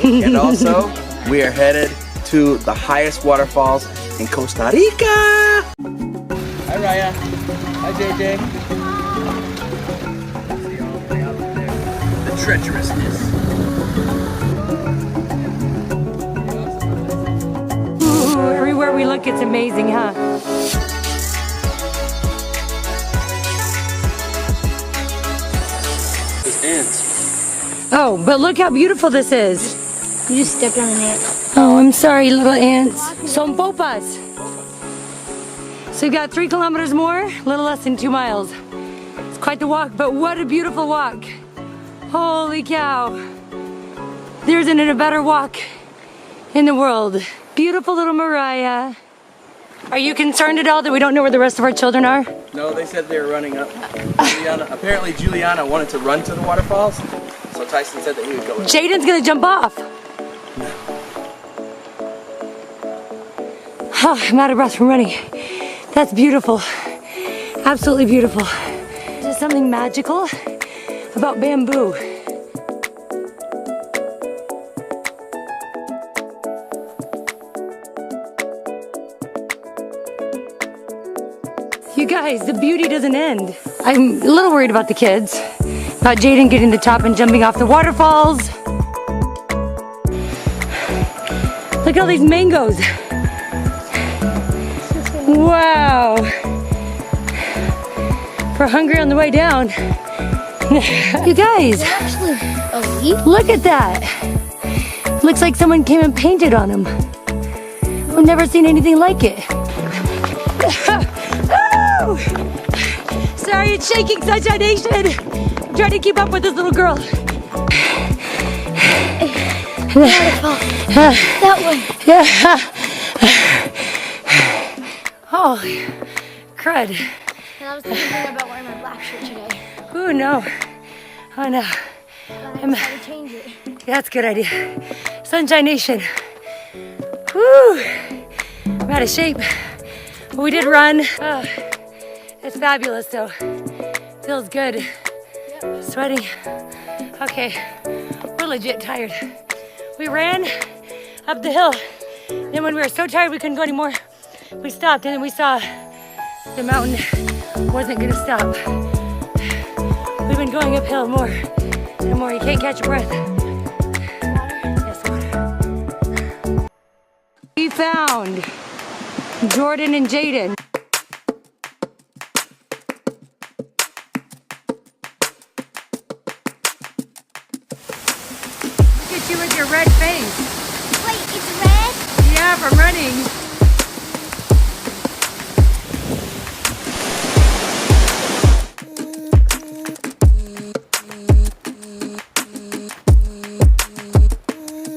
And also, we are headed to the highest waterfalls in Costa Rica. Hi Raya. Hi JJ. See all the way out there. The treacherousness. Ooh, everywhere we look, it's amazing, huh? There's ants. Oh, but look how beautiful this is. You just stepped on an ant. Oh, I'm sorry, little ants. Son popas. So we've got 3 kilometers more, a little less than 2 miles. It's quite the walk, but what a beautiful walk. Holy cow. There isn't a better walk in the world. Beautiful little Mariah. Are you concerned at all that we don't know where the rest of our children are? No, they said they were running up. Apparently Juliana wanted to run to the waterfalls, so Tyson said that he would go in. Jaden's gonna jump off. Oh, I'm out of breath from running. That's beautiful. Absolutely beautiful. There's something magical about bamboo. You guys, the beauty doesn't end. I'm a little worried about the kids, about Jaden getting to the top and jumping off the waterfalls. Look at all these mangoes. Wow. We're hungry on the way down. You guys, Actually, a leaf? look at that. Looks like someone came and painted on them. I've never seen anything like it. Oh! Sorry, it's shaking, Sunshine Nation. I'm trying to keep up with this little girl. Waterfall. That way. Yeah. Oh, crud. And I was thinking about wearing my black shirt today. Ooh, no. Oh, no. But I decided to change it. That's a good idea. Sunshine Nation. Woo! I'm out of shape. But we did run. Oh, it's fabulous, though. Feels good. Sweating. Okay, we're legit tired. We ran up the hill. Then when we were so tired we couldn't go anymore, we stopped and then we saw the mountain wasn't gonna stop. We've been going uphill more and more. You can't catch your breath. Yes, water. We found Jordan and Jaden. Look at you with your red face. Wait, it's red? Yeah, from running.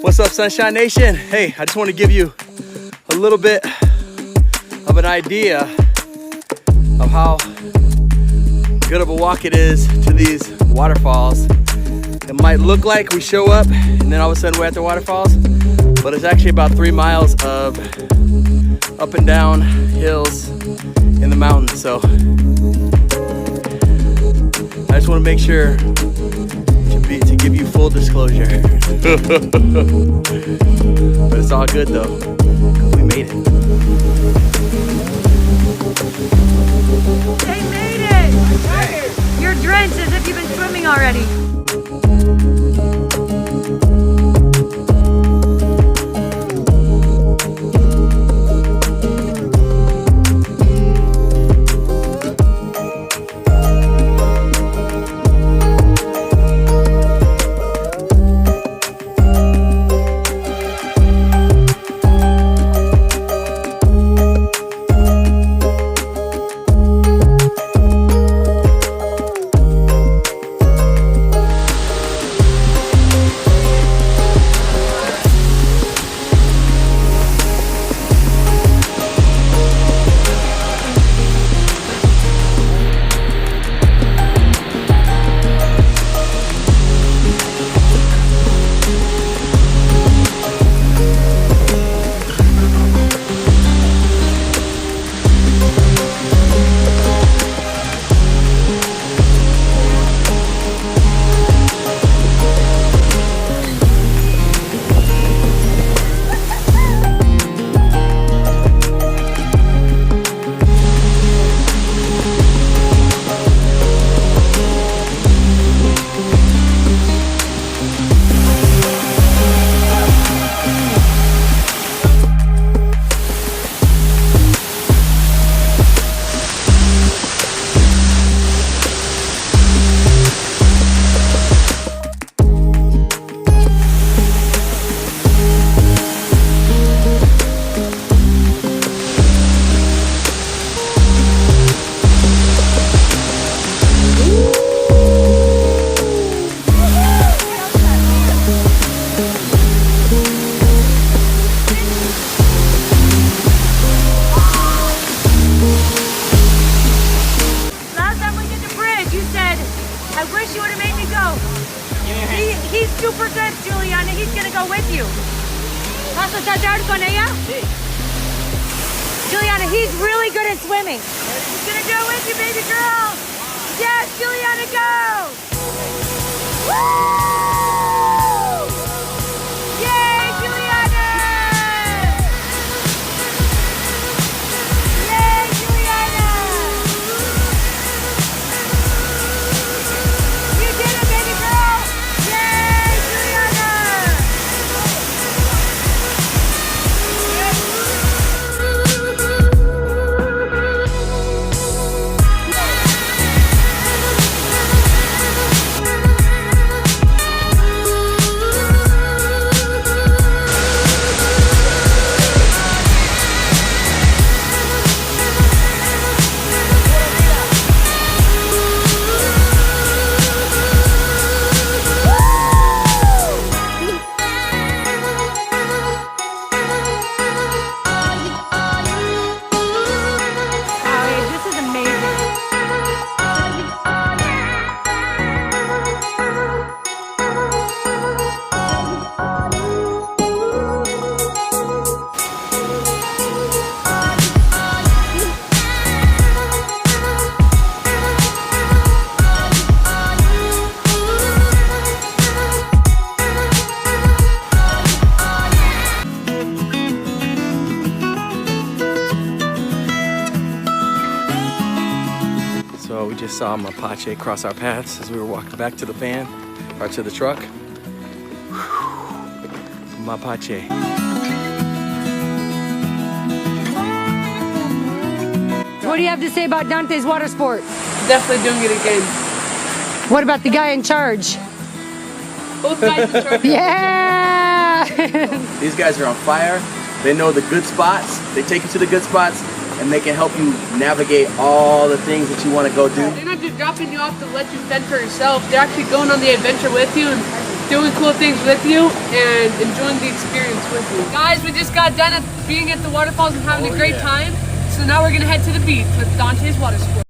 What's up, Sunshine Nation? Hey, I just want to give you a little bit of an idea of how good of a walk it is to these waterfalls. It might look like we show up and then all of a sudden we're at the waterfalls, but it's actually about 3 miles of up and down hills in the mountains. So I just want to make sure to give you full disclosure. But it's all good though, 'cause we made it. They made it! You're drenched as if you've been swimming already. you. ¿Vas a tratar con ella? Sí. Juliana, he's really good at swimming. He's gonna go with you, baby girl. Yes, Juliana, go. Woo! Yay, Juliana! Yay, Juliana! You did it, baby girl! Yay, Juliana! So we just saw Mapache cross our paths as we were walking back to the van, or to the truck. Whew. Mapache. What do you have to say about Dante's water sport? Definitely doing it again. What about the guy in charge? Both guys in charge. Yeah! These guys are on fire. They know the good spots. They take you to the good spots, and they can help you navigate all the things that you want to go do. They're not just dropping you off to let you fend for yourself. They're actually going on the adventure with you and doing cool things with you and enjoying the experience with you. Guys, we just got done being at the waterfalls and having a great time. So now we're going to head to the beach with Dante's water sport.